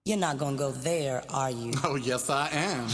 You're not gonna go there, are you? Oh, yes, I am.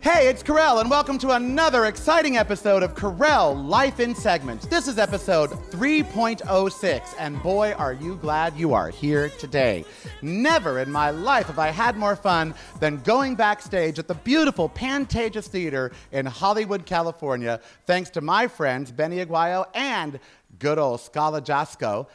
Hey, it's Karel, and welcome to another exciting episode of Karel Life in Segments. This is episode 3.06, and boy, are you glad you are here today. Never in my life have I had more fun than going backstage at the beautiful Pantages Theater in Hollywood, California, thanks to my friends Benny Aguayo and good old Scala Jasco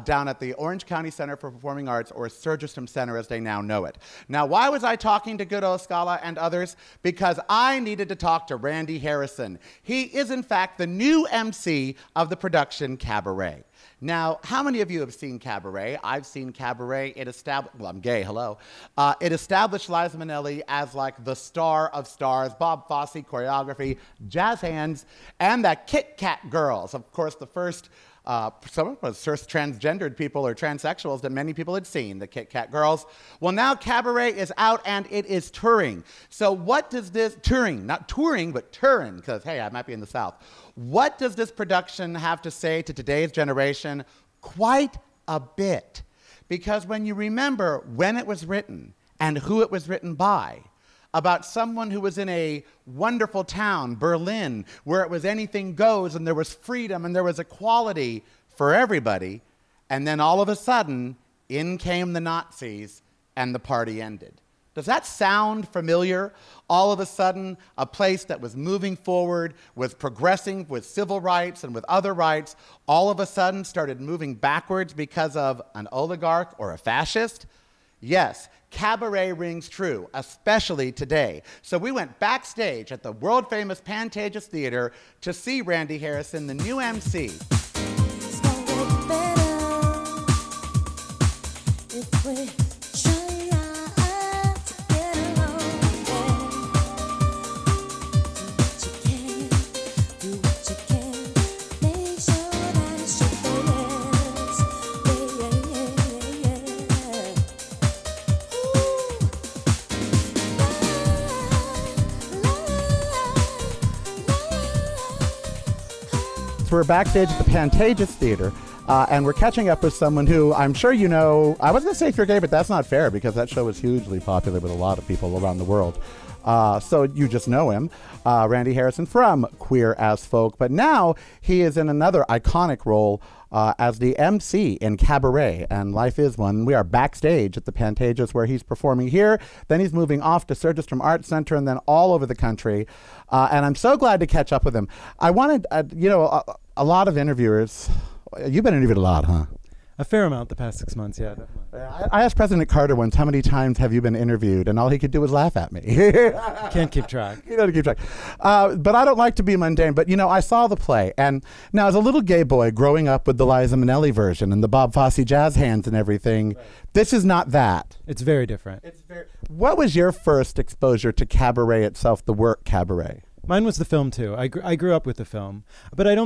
down at the Orange County Center for Performing Arts, or Surgistum Center as they now know it. Now, why was I talking to good old Scala and others? Because I needed to talk to Randy Harrison. He is, in fact, the new MC of the production Cabaret. Now, how many of you have seen Cabaret? I've seen Cabaret. It established, well, I'm gay, hello. It established Liza Minnelli as like the star of stars, Bob Fosse choreography, jazz hands, and the Kit Kat Girls. Of course, the first, some of us first transgendered people or transsexuals that many people had seen, the Kit Kat Girls. Well, now Cabaret is out and it is touring. So what does this, touring, not touring, but touring, because hey, I might be in the South. What does this production have to say to today's generation? Quite a bit. Because when you remember when it was written and who it was written by, about someone who was in a wonderful town, Berlin, where it was anything goes and there was freedom and there was equality for everybody, and then all of a sudden, in came the Nazis and the party ended. Does that sound familiar? All of a sudden, a place that was moving forward, was progressing with civil rights and with other rights, all of a sudden started moving backwards because of an oligarch or a fascist? Yes, Cabaret rings true, especially today. So we went backstage at the world-famous Pantages Theater to see Randy Harrison, the new MC. We're backstage at the Pantages Theater, and we're catching up with someone who I'm sure you know. I was going to say if you're gay, but that's not fair because that show is hugely popular with a lot of people around the world. So you just know him, Randy Harrison from Queer as Folk. But now he is in another iconic role as the MC in Cabaret, and Life is One. We are backstage at the Pantages where he's performing here. Then he's moving off to Surgistum Arts Center and then all over the country. And I'm so glad to catch up with him. I wanted, a lot of interviewers. You've been interviewed a lot, huh? A fair amount the past 6 months, yeah, definitely. I asked President Carter once, how many times have you been interviewed? And all he could do was laugh at me. Can't keep track. You know, to keep track. But I don't like to be mundane. But, you know, I saw the play. And now as a little gay boy growing up with the Liza Minnelli version and the Bob Fosse jazz hands and everything, right. This is not that. It's very different. What was your first exposure to Cabaret itself, the work Cabaret? Mine was the film too. I grew up with the film, but I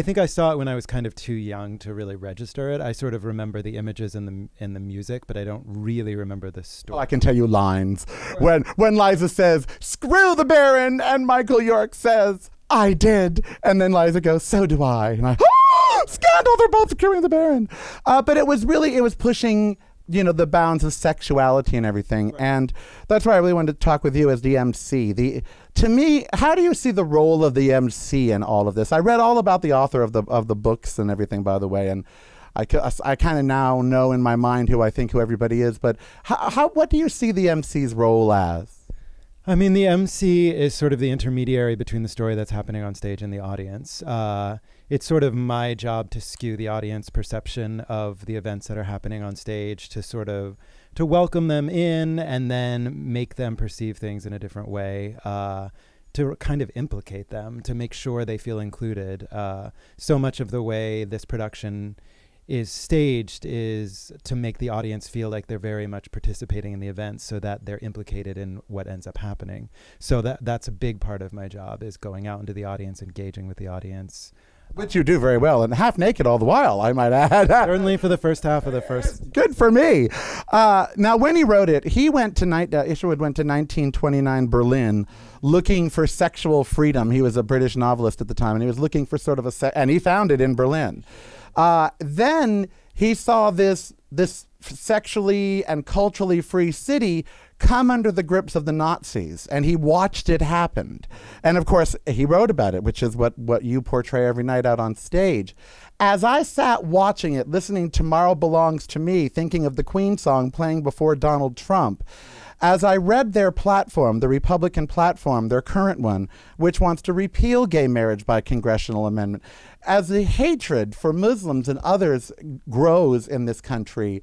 think I saw it when I was kind of too young to really register it. I sort of remember the images and the music, but I don't really remember the story. Oh, I can tell you lines. When Liza says, "Screw the Baron," and Michael York says, "I did," and then Liza goes, "So do I," and I, oh, scandal! They're both screwing the Baron. But it was pushing, you know, the bounds of sexuality and everything. Right. And that's why I really wanted to talk with you as the MC. To me, how do you see the role of the MC in all of this? I read all about the author of the books and everything, by the way, and I kind of now know in my mind who everybody is. But what do you see the MC's role as? I mean, the MC is sort of the intermediary between the story that's happening on stage and the audience. It's sort of my job to skew the audience perception of the events that are happening on stage, to welcome them in and then make them perceive things in a different way, to kind of implicate them, to make sure they feel included. So much of the way this production is staged is to make the audience feel like they're very much participating in the event so that they're implicated in what ends up happening. So that's a big part of my job, is going out into the audience, engaging with the audience. Which you do very well, and half naked all the while, I might add. Certainly for the first half of the first. Good for me. Now, when he wrote it, he went to Isherwood went to 1929 Berlin looking for sexual freedom. He was a British novelist at the time, and he was looking for sort of and he found it in Berlin. Then he saw this sexually and culturally free city come under the grips of the Nazis, and he watched it happen. And of course, he wrote about it, which is what you portray every night out on stage. As I sat watching it, listening Tomorrow Belongs to Me, thinking of the Queen song playing before Donald Trump, as I read their platform, the Republican platform, their current one, which wants to repeal gay marriage by congressional amendment, as the hatred for Muslims and others grows in this country,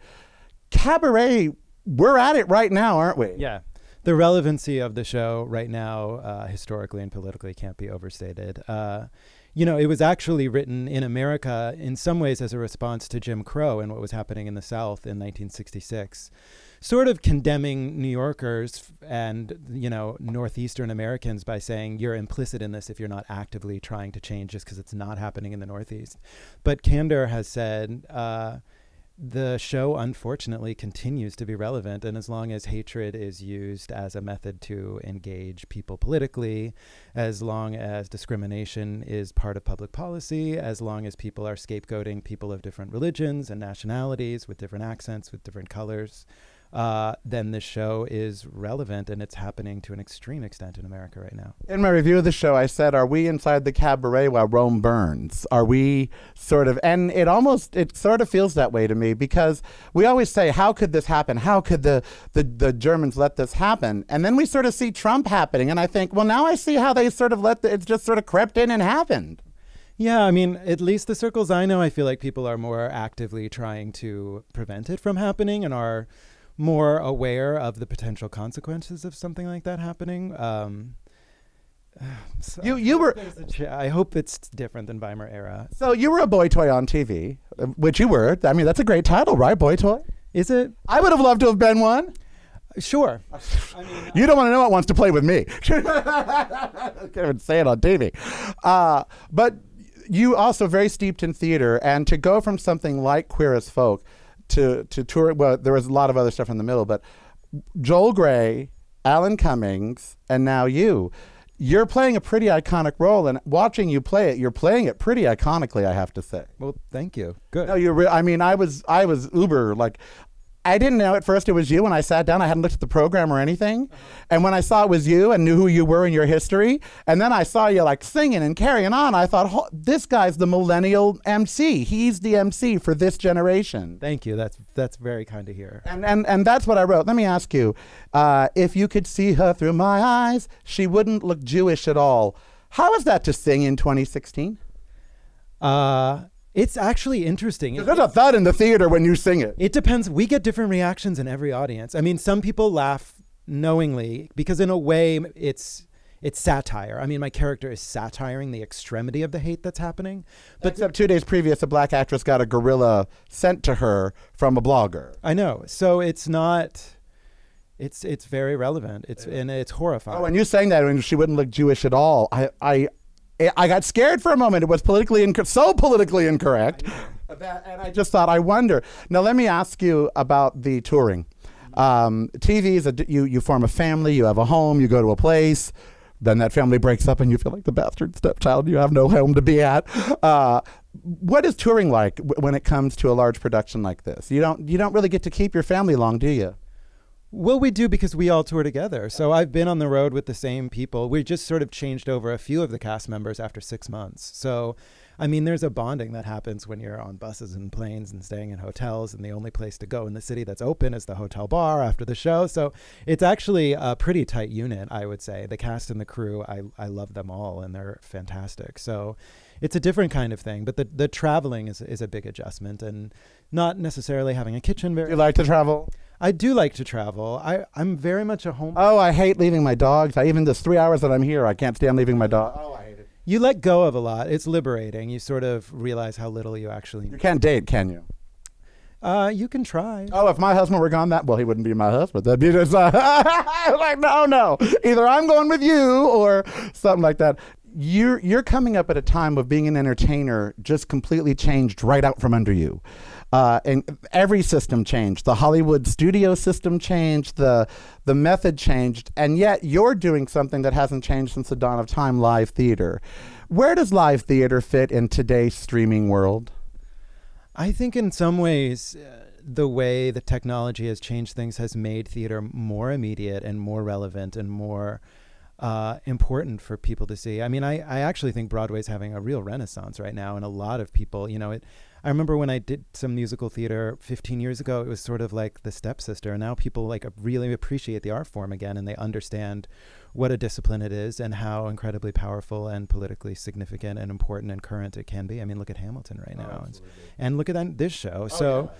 Cabaret, we're at it right now, aren't we? Yeah. The relevancy of the show right now, historically and politically, can't be overstated. It was actually written in America in some ways as a response to Jim Crow and what was happening in the South in 1966, sort of condemning New Yorkers and, Northeastern Americans by saying you're implicit in this if you're not actively trying to change just because it's not happening in the Northeast. But Candor has said, the show, unfortunately, continues to be relevant. And as long as hatred is used as a method to engage people politically, as long as discrimination is part of public policy, as long as people are scapegoating people of different religions and nationalities with different accents, with different colors, then this show is relevant, and it's happening to an extreme extent in America right now. In my review of the show, I said, are we inside the cabaret while Rome burns? Are we sort of, and it sort of feels that way to me, because we always say, how could this happen? How could the Germans let this happen? And then we sort of see Trump happening, and I think, well, now I see how they sort of it's just sort of crept in and happened. Yeah, I mean, at least the circles I know, I feel like people are more actively trying to prevent it from happening and are more aware of the potential consequences of something like that happening. So you were. I hope it's different than Weimar era. So you were a boy toy on TV, which you were. I mean, that's a great title, right? Boy toy. Is it? I would have loved to have been one. Sure. I mean, you don't want to know what wants to play with me. I can't even say it on TV. But you also very steeped in theater, and to go from something like Queer as Folk to tour, well, there was a lot of other stuff in the middle, but Joel Grey, Alan Cummings, and now you're playing a pretty iconic role, and watching you play it, you're playing it pretty iconically, I have to say. Well, thank you. Good. No, I mean, I was uber, like, I didn't know at first it was you when I sat down. I hadn't looked at the program or anything. And when I saw it was you and knew who you were in your history, and then I saw you like singing and carrying on, I thought, this guy's the millennial MC. He's the MC for this generation. Thank you. That's very kind to hear. And that's what I wrote. Let me ask you, if you could see her through my eyes, she wouldn't look Jewish at all. How is that to sing in 2016? It's actually interesting. There's a thud in the theater when you sing it. It depends. We get different reactions in every audience. I mean, some people laugh knowingly because in a way it's satire. I mean, my character is satiring the extremity of the hate that's happening. But except 2 days previous, a black actress got a gorilla sent to her from a blogger. I know. So it's not... It's very relevant. And it's horrifying. Oh, and you saying that when she wouldn't look Jewish at all, I got scared for a moment. It was so politically incorrect. And I just thought, I wonder. Now, let me ask you about the touring. TV is you form a family, you have a home, you go to a place, then that family breaks up and you feel like the bastard stepchild, you have no home to be at. What is touring like when it comes to a large production like this? You don't really get to keep your family long, do you? Well, we do because we all tour together. So I've been on the road with the same people. We just sort of changed over a few of the cast members after 6 months. So, I mean, there's a bonding that happens when you're on buses and planes and staying in hotels, and the only place to go in the city that's open is the hotel bar after the show. So it's actually a pretty tight unit, I would say. The cast and the crew, I love them all, and they're fantastic. So it's a different kind of thing. But the traveling is a big adjustment, and not necessarily having a kitchen. You like to travel? I do like to travel. I'm very much a home. Oh, I hate leaving my dogs. Even this 3 hours that I'm here, I can't stand leaving my dog. Oh, I hate it. You let go of a lot. It's liberating. You sort of realize how little you actually need. You can't date, can you? You can try. Oh, if my husband were gone, he wouldn't be my husband. That'd be just like, no. Either I'm going with you or something like that. You're coming up at a time of being an entertainer just completely changed right out from under you. And every system changed. The Hollywood studio system changed, the method changed, and yet you're doing something that hasn't changed since the dawn of time, live theater. Where does live theater fit in today's streaming world? I think in some ways, the way the technology has changed things has made theater more immediate and more relevant and more important for people to see. I mean, I actually think Broadway's having a real renaissance right now, and a lot of people, I remember when I did some musical theater 15 years ago, it was sort of like the stepsister, and now people like really appreciate the art form again, and they understand what a discipline it is and how incredibly powerful and politically significant and important and current it can be. I mean, look at Hamilton right now, and look at this show. So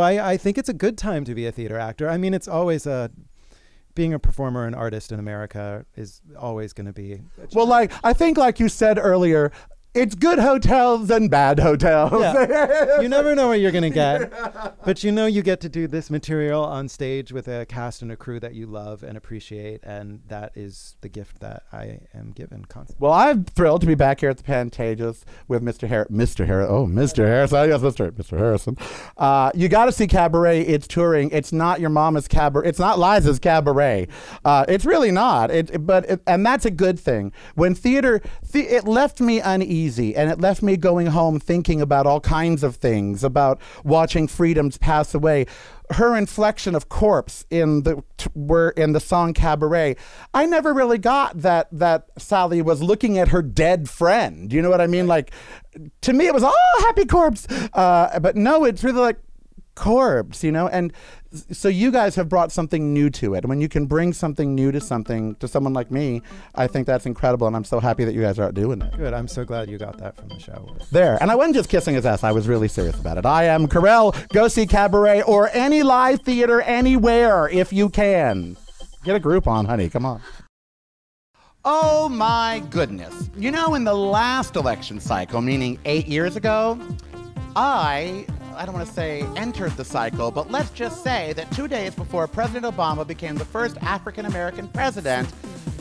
I think it's a good time to be a theater actor. I mean, it's always being a performer and artist in America is always going to be. Well, I think like you said earlier, it's good hotels and bad hotels. Yeah. You never know what you're going to get. But you get to do this material on stage with a cast and a crew that you love and appreciate. And that is the gift that I am given constantly. Well, I'm thrilled to be back here at the Pantages with Mr. Harrison. You got to see Cabaret. It's touring. It's not your mama's cabaret. It's not Liza's Cabaret. It's really not. And that's a good thing. When theater, it left me uneasy. And it left me going home thinking about all kinds of things, about watching freedoms pass away. Her inflection of corpse in the song Cabaret, I never really got that Sally was looking at her dead friend. You know what I mean? Like, to me it was, oh, happy corpse. But no, it's really like corpse, and so you guys have brought something new to it. When you can bring something new to someone like me, I think that's incredible, and I'm so happy that you guys are out doing it. Good. I'm so glad you got that from the show. There. And I wasn't just kissing his ass. I was really serious about it. I am Karel. Go see Cabaret or any live theater anywhere if you can. Get a group on, honey. Come on. Oh my goodness. In the last election cycle, meaning 8 years ago, I don't want to say entered the cycle, but let's just say that 2 days before President Obama became the first African-American president,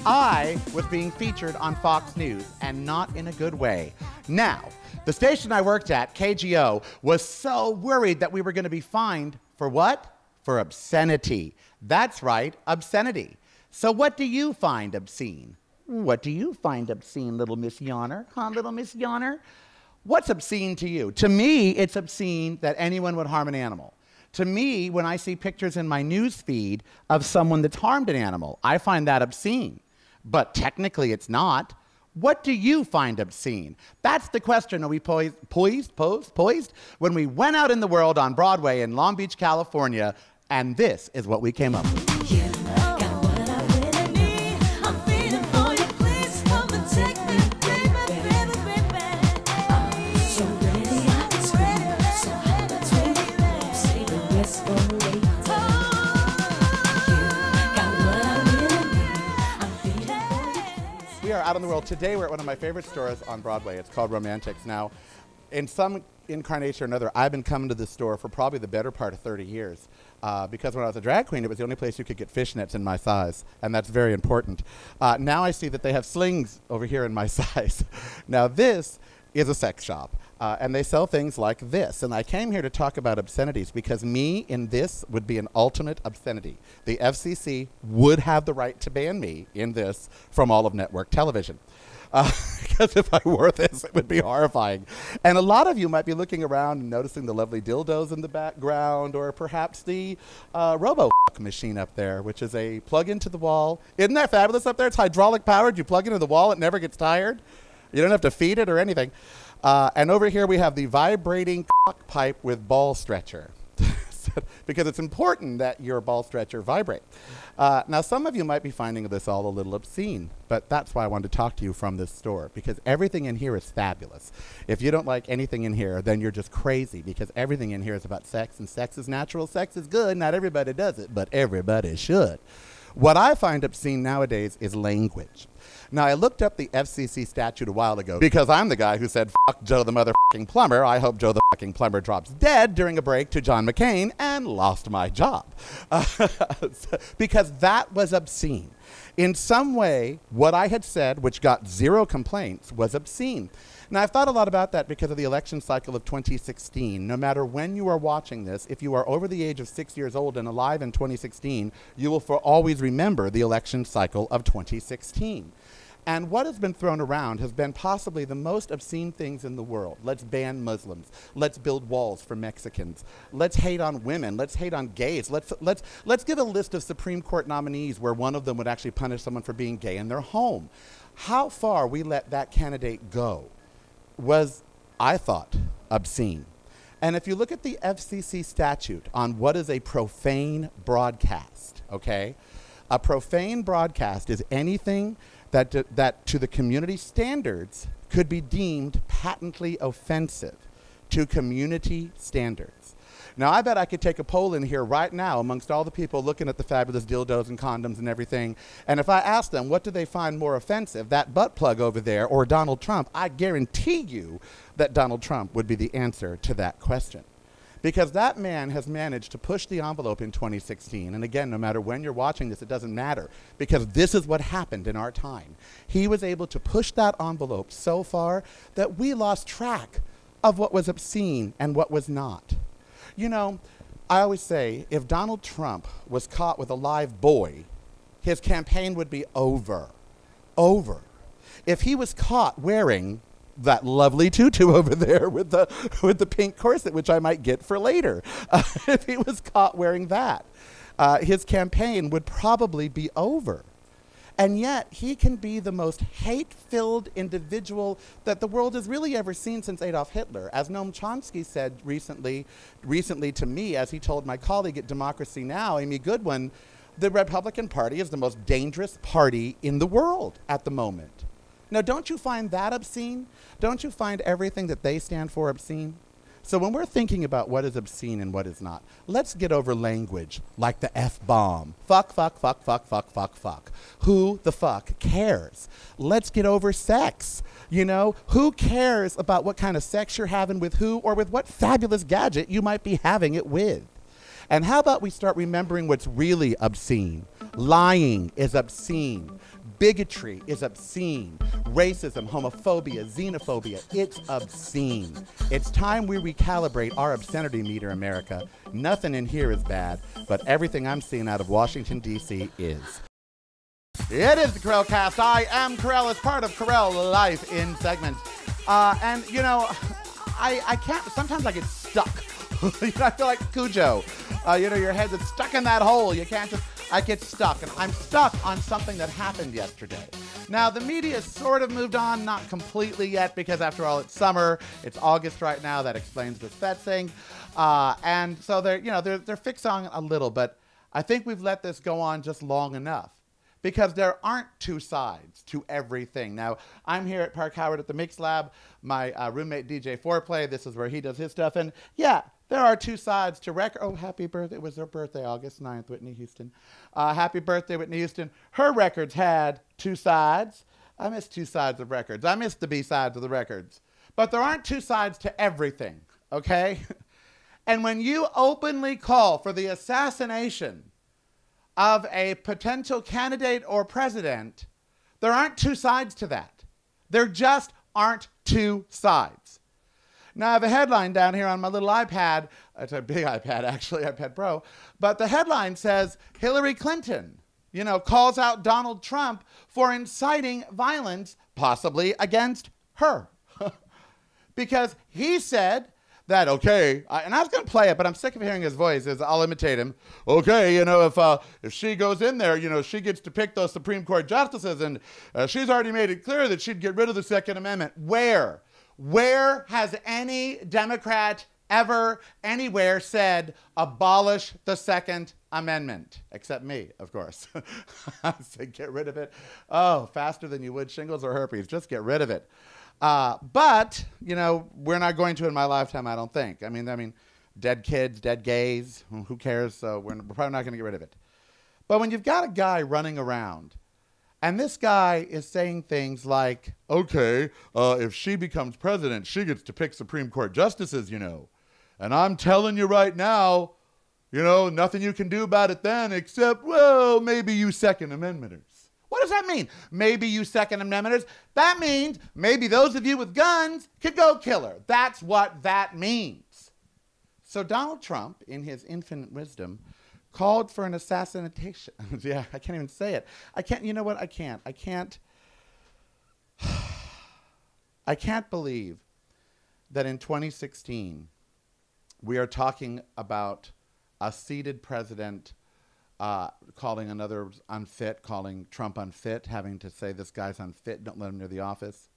I was being featured on Fox News, and not in a good way. Now, the station I worked at, KGO, was so worried that we were going to be fined for what? For obscenity. That's right, obscenity. So what do you find obscene? What do you find obscene, little Miss Yonner? Huh, little Miss Yonner? What's obscene to you? To me, it's obscene that anyone would harm an animal. To me, when I see pictures in my news feed of someone that's harmed an animal, I find that obscene. But technically, it's not. What do you find obscene? That's the question. Are we poised when we went out in the world on Broadway in Long Beach, California, and this is what we came up with. We are out in the world. Today we're at one of my favorite stores on Broadway. It's called Romantics. Now, in some incarnation or another, I've been coming to this store for probably the better part of 30 years. Because when I was a drag queen, it was the only place you could get fishnets in my size, and that's very important. Now I see that they have slings over here in my size. Now this is a sex shop, and they sell things like this. And I came here to talk about obscenities because me in this would be an ultimate obscenity. The FCC would have the right to ban me in this from all of network television. Because if I wore this, it would be horrifying. And a lot of you might be looking around and noticing the lovely dildos in the background, or perhaps the robo machine up there, which is a plug into the wall. Isn't that fabulous up there? It's hydraulic powered. You plug it into the wall, it never gets tired. You don't have to feed it or anything. And over here we have the vibrating cock pipe with ball stretcher. Because it's important that your ball stretcher vibrate. Now, some of you might be finding this all a little obscene, but that's why I wanted to talk to you from this store, because everything in here is fabulous. If you don't like anything in here, then you're just crazy, because everything in here is about sex, and sex is natural, sex is good. Not everybody does it, but everybody should. What I find obscene nowadays is language. Now, I looked up the FCC statute a while ago because I'm the guy who said, "Fuck Joe the motherfucking plumber. I hope Joe the fucking plumber drops dead during a break to John McCain and lost my job. Because that was obscene. In some way, what I had said, which got 0 complaints, was obscene. Now, I've thought a lot about that because of the election cycle of 2016. No matter when you are watching this, if you are over the age of 6 years old and alive in 2016, you will for always remember the election cycle of 2016. And what has been thrown around has been possibly the most obscene things in the world. Let's ban Muslims. Let's build walls for Mexicans. Let's hate on women. Let's hate on gays. Let's give a list of Supreme Court nominees where one of them would actually punish someone for being gay in their home. How far we let that candidate go was, I thought, obscene. And if you look at the FCC statute on what is a profane broadcast, okay? A profane broadcast is anything that to the community standards could be deemed patently offensive to community standards. Now, I bet I could take a poll in here right now amongst all the people looking at the fabulous dildos and condoms and everything, and if I asked them what do they find more offensive, that butt plug over there or Donald Trump, I guarantee you that Donald Trump would be the answer to that question. Because that man has managed to push the envelope in 2016. And again, no matter when you're watching this, it doesn't matter. Because this is what happened in our time. He was able to push that envelope so far that we lost track of what was obscene and what was not. You know, I always say, if Donald Trump was caught with a live boy, his campaign would be over. Over. If he was caught wearing that lovely tutu over there with the pink corset, which I might get for later. If he was caught wearing that, his campaign would probably be over. And yet, he can be the most hate-filled individual that the world has really ever seen since Adolf Hitler. As Noam Chomsky said recently to me, as he told my colleague at Democracy Now!, Amy Goodwin, the Republican Party is the most dangerous party in the world at the moment. Now, don't you find that obscene? Don't you find everything that they stand for obscene? So when we're thinking about what is obscene and what is not, let's get over language like the F-bomb. Fuck, fuck, fuck, fuck, fuck, fuck, fuck. Who the fuck cares? Let's get over sex. You know, who cares about what kind of sex you're having with who or with what fabulous gadget you might be having it with? And how about we start remembering what's really obscene? Lying is obscene. Bigotry is obscene. Racism, homophobia, xenophobia, it's obscene. It's time we recalibrate our obscenity meter, America. Nothing in here is bad, but everything I'm seeing out of Washington, D.C. is. It is the Karel Cast. I am Karel as part of Karel Life in Segment. And, you know, I can't, sometimes I get stuck. You know, I feel like Cujo. You know, your head is stuck in that hole. You can't just... I get stuck, and I'm stuck on something that happened yesterday. Now, the media sort of moved on, not completely yet, because after all, it's summer. It's August right now. That explains this Fed thing. And so they're fixed on a little, but I think we've let this go on just long enough because there aren't two sides to everything. Now, I'm here at Park Howard at the Mix Lab. My roommate, DJ Foreplay, this is where he does his stuff. And yeah, there are two sides to record. Oh, happy birthday. It was her birthday, August 9th, Whitney Houston. Happy birthday, Whitney Houston. Her records had two sides. I missed two sides of records. I missed the B-sides of the records. But there aren't two sides to everything, okay? And when you openly call for the assassination of a potential candidate or president, there aren't two sides to that. There just aren't two sides. Now, I have a headline down here on my little iPad. It's a big iPad, actually, iPad Pro. But the headline says, Hillary Clinton, you know, calls out Donald Trump for inciting violence, possibly against her. Because he said that, okay, and I was going to play it, but I'm sick of hearing his voice, as I'll imitate him. Okay, you know, if she goes in there, you know, she gets to pick those Supreme Court justices, and she's already made it clear that she'd get rid of the Second Amendment. Where? Where has any Democrat ever, anywhere said, abolish the Second Amendment? Except me, of course. I said, get rid of it. Oh, faster than you would shingles or herpes. Just get rid of it. But, you know, we're not going to in my lifetime, I don't think. I mean, dead kids, dead gays, who cares? So we're probably not going to get rid of it. But when you've got a guy running around And this guy is saying things like, okay, if she becomes president, she gets to pick Supreme Court justices, you know. And I'm telling you right now, you know, nothing you can do about it then except, well, maybe you Second Amendmenters. What does that mean? Maybe you Second Amendmenters? That means maybe those of you with guns could go kill her. That's what that means. So Donald Trump, in his infinite wisdom, called for an assassination. Yeah, I can't even say it. I can't, you know what? I can't believe that in 2016, we are talking about a seated president calling another unfit, calling Trump unfit, having to say this guy's unfit, don't let him near the office.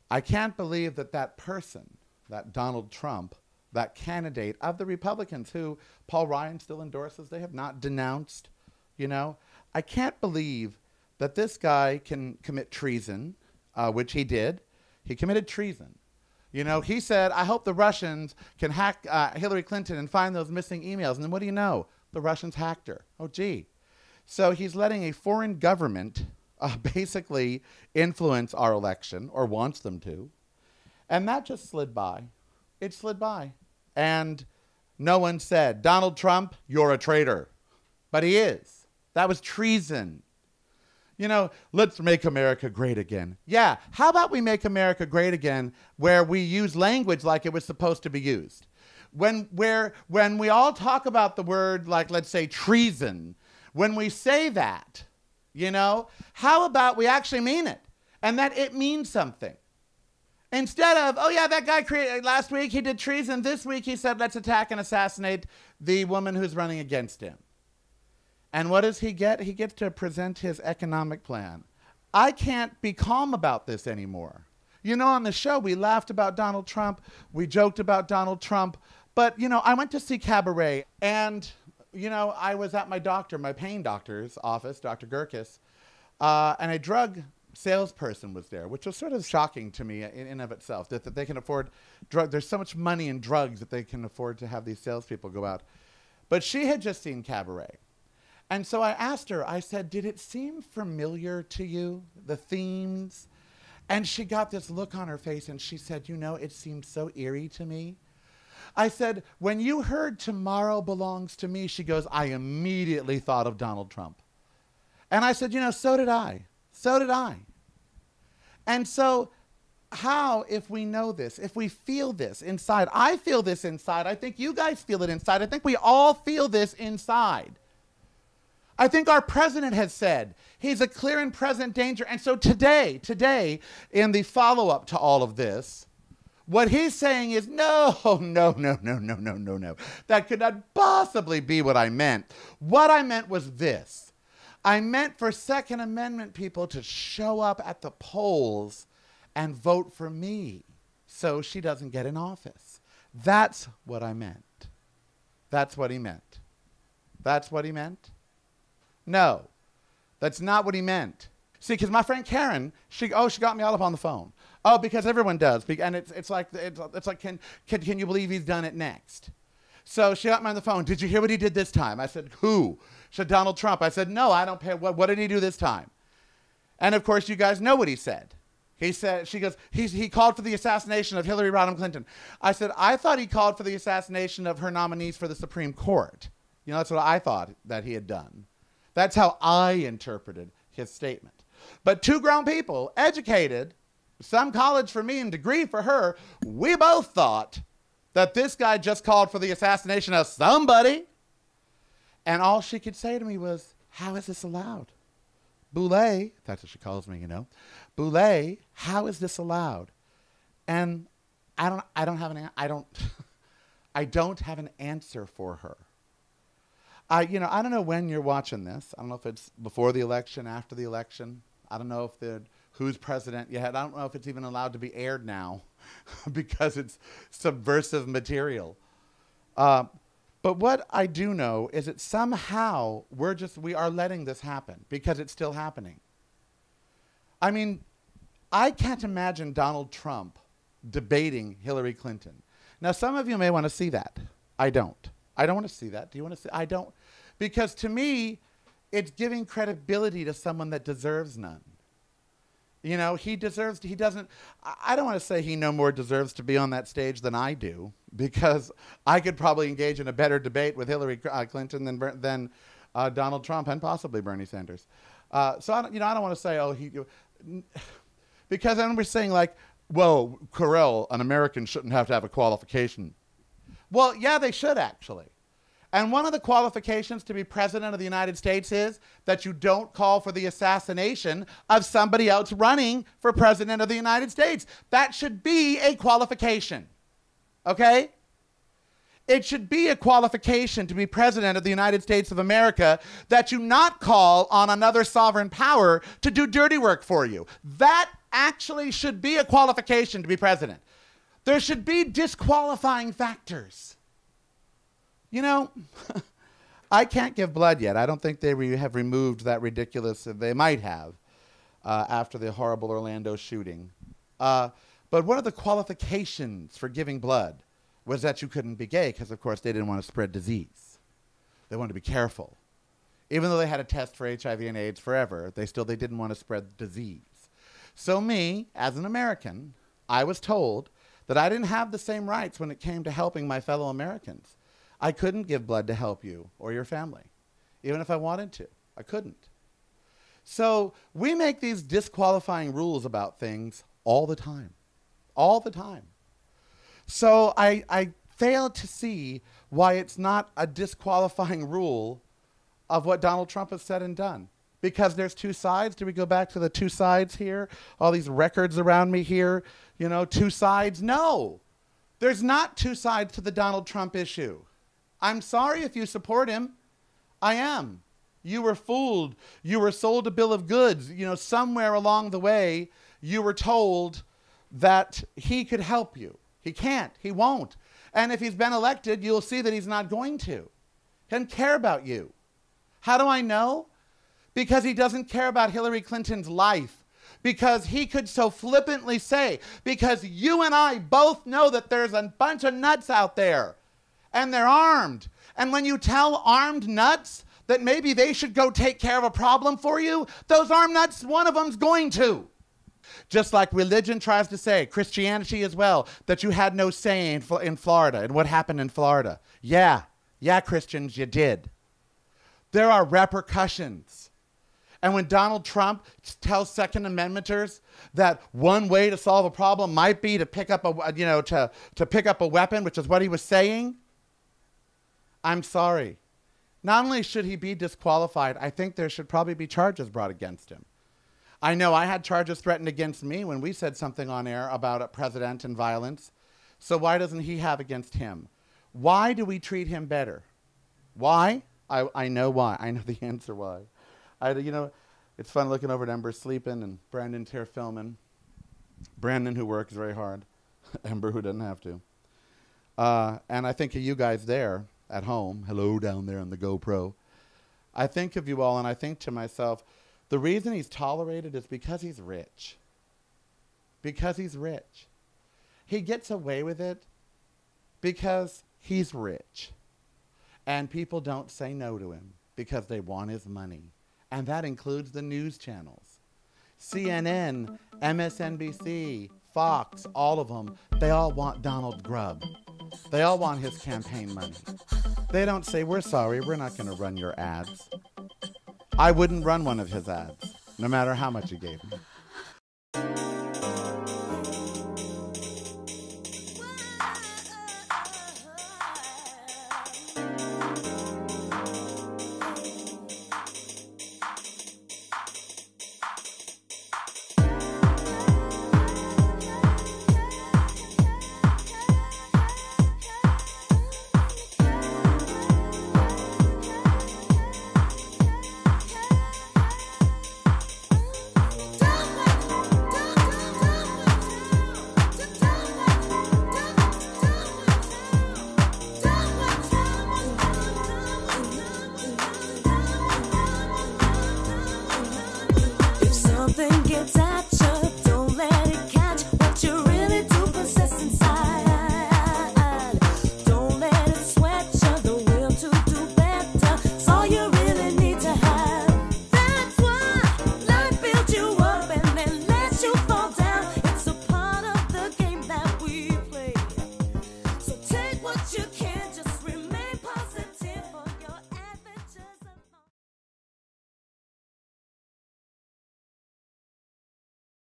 I can't believe that that person, that Donald Trump, that candidate of the Republicans who Paul Ryan still endorses, they have not denounced, you know. I can't believe that this guy can commit treason, which he did. He committed treason. You know, he said, I hope the Russians can hack Hillary Clinton and find those missing emails. And then what do you know? The Russians hacked her. Oh, gee. So he's letting a foreign government basically influence our election, or wants them to. And that just slid by. It slid by. And no one said, Donald Trump, you're a traitor. But he is. That was treason. You know, let's make America great again. Yeah, how about we make America great again where we use language like it was supposed to be used? When we all talk about the word, like, let's say, treason, when we say that, you know, how about we actually mean it? And that it means something. Instead of, oh yeah, that guy last week he did treason. This week he said, let's attack and assassinate the woman who's running against him. And what does he get? He gets to present his economic plan. I can't be calm about this anymore. You know, on the show, we laughed about Donald Trump. We joked about Donald Trump. But, you know, I went to see Cabaret. And, you know, I was at my pain doctor's office, Dr. Gurkis. And a drug salesperson was there, which was sort of shocking to me in and of itself, that they can afford drugs. There's so much money in drugs that they can afford to have these salespeople go out. But she had just seen Cabaret. And so I asked her, I said, did it seem familiar to you, the themes? And she got this look on her face and she said, you know, it seemed so eerie to me. I said, when you heard Tomorrow Belongs to Me, she goes, I immediately thought of Donald Trump. And I said, you know, so did I. So did I. And so how, if we know this, if we feel this inside, I feel this inside, I think you guys feel it inside, I think we all feel this inside. I think our president has said he's a clear and present danger. And so today, in the follow-up to all of this, what he's saying is, no. That could not possibly be what I meant. What I meant was this. I meant for Second Amendment people to show up at the polls and vote for me so she doesn't get in office. That's what I meant. That's what he meant. That's what he meant? No, that's not what he meant. See, because my friend Karen, she got me all up on the phone. Oh, because everyone does. And it's like, can you believe he's done it next? So she got me on the phone. Did you hear what he did this time? I said, who? She said, Donald Trump. I said, no, I don't pay. What did he do this time? And of course, you guys know what he said. He said, she goes, he called for the assassination of Hillary Rodham Clinton. I said, I thought he called for the assassination of her nominees for the Supreme Court. You know, that's what I thought that he had done. That's how I interpreted his statement. But two grown people, educated, some college for me and degree for her, we both thought that this guy just called for the assassination of somebody. And all she could say to me was, how is this allowed? Boulay, that's what she calls me, you know. Boulay, how is this allowed? And I don't have an answer for her. I don't know when you're watching this. I don't know if it's before the election, after the election. I don't know if who's president yet. I don't know if it's even allowed to be aired now because it's subversive material. But what I do know is that somehow we are letting this happen because it's still happening. I mean, I can't imagine Donald Trump debating Hillary Clinton. Now, some of you may want to see that. I don't. I don't want to see that. Do you want to see? I don't. Because to me, It's giving credibility to someone that deserves none. You know, he doesn't, I don't want to say he no more deserves to be on that stage than I do, because I could probably engage in a better debate with Hillary Clinton than Donald Trump and possibly Bernie Sanders. So, I don't want to say, because then we're saying like, well, Karel, an American shouldn't have to have a qualification. Well, yeah, they should actually. And one of the qualifications to be president of the United States is that you don't call for the assassination of somebody else running for president of the United States. That should be a qualification. Okay? It should be a qualification to be president of the United States of America that you not call on another sovereign power to do dirty work for you. That actually should be a qualification to be president. There should be disqualifying factors. You know, I can't give blood yet. I don't think they have removed that ridiculous, they might have, after the horrible Orlando shooting. But one of the qualifications for giving blood was that you couldn't be gay, because, of course, they didn't want to spread disease. They wanted to be careful. Even though they had a test for HIV and AIDS forever, they didn't want to spread disease. So me, as an American, I was told that I didn't have the same rights when it came to helping my fellow Americans. I couldn't give blood to help you or your family. Even if I wanted to, I couldn't. So we make these disqualifying rules about things all the time. All the time. So I fail to see why it's not a disqualifying rule of what Donald Trump has said and done. Because there's two sides. Do we go back to the two sides here? All these records around me here, you know, two sides? No. There's not two sides to the Donald Trump issue. I'm sorry if you support him. I am. You were fooled. You were sold a bill of goods. You know, somewhere along the way, you were told that he could help you. He can't. He won't. And if he's been elected, you'll see that he's not going to. He doesn't care about you. How do I know? Because he doesn't care about Hillary Clinton's life. Because he could so flippantly say, because you and I both know that there's a bunch of nuts out there. And they're armed. And when you tell armed nuts that maybe they should go take care of a problem for you, those armed nuts, one of them's going to. Just like religion tries to say, Christianity as well, that you had no say in Florida and what happened in Florida. Yeah, Christians, you did. There are repercussions. And when Donald Trump tells Second Amendmenters that one way to solve a problem might be to pick up to pick up a weapon, which is what he was saying, I'm sorry. Not only should he be disqualified, I think there should probably be charges brought against him. I know I had charges threatened against me when we said something on air about a president and violence. So why doesn't he have against him? Why do we treat him better? Why? I know why. I know the answer why. It's fun looking over at Ember sleeping and Brandon's here filming. Brandon, who works very hard. Ember, who doesn't have to. And I think of you guys there at home. Hello down there on the GoPro. I think of you all and I think to myself, the reason he's tolerated is because he's rich. Because he's rich. He gets away with it because he's rich. And people don't say no to him because they want his money. And that includes the news channels. CNN, MSNBC, Fox, all of them, they all want Donald Grubb. They all want his campaign money. They don't say, we're sorry, we're not going to run your ads. I wouldn't run one of his ads, no matter how much he gave me. Something gets at you.